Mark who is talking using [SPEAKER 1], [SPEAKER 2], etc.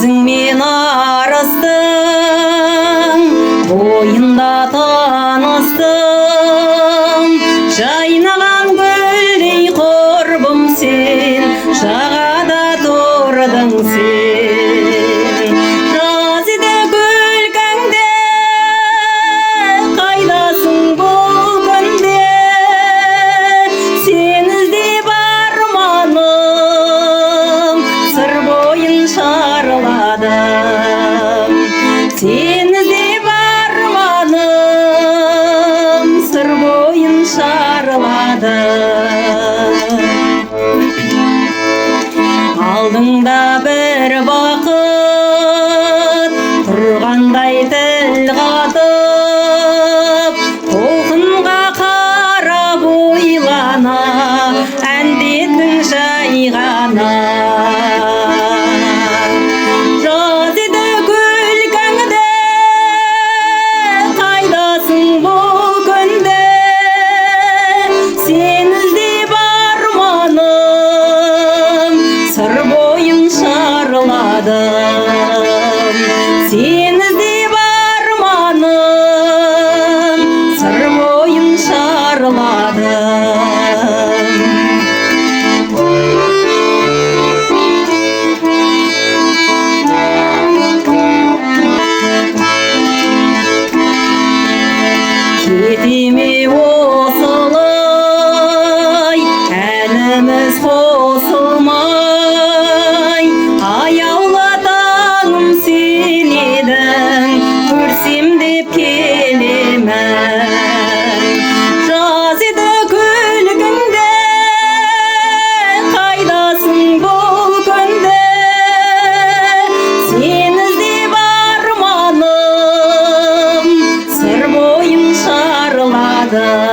[SPEAKER 1] өзіңмен арыстың, бойында таныстым, жайнаған гүлдей құрбым сен, жағада тұрдың сен. Жаз еді күлкіңде, қайдасың бұл күнде, сен іздеп арманым, сыр бойын шарладым. Сен іздеп арманым, сыр бойын шарладым. Алдыңда бір бақыт тұрғандай тіл қатып, толқынға қарап ойлана, әндеттің жай ғана. Жаз еді күлкіңде, қайдасың бұл күнде, сен іздеп арманым, сыр бойын шарладым. Сен іздеп арманым, сыр бойын шарладым. Кете ме осылай, әніміз қосылмай, аяулы таңым сен едің, көрсем деп келемін. Жаз еді күлкіңде, қайдасың бұл күнде, сен іздеп арманым, сыр бойын шарладым.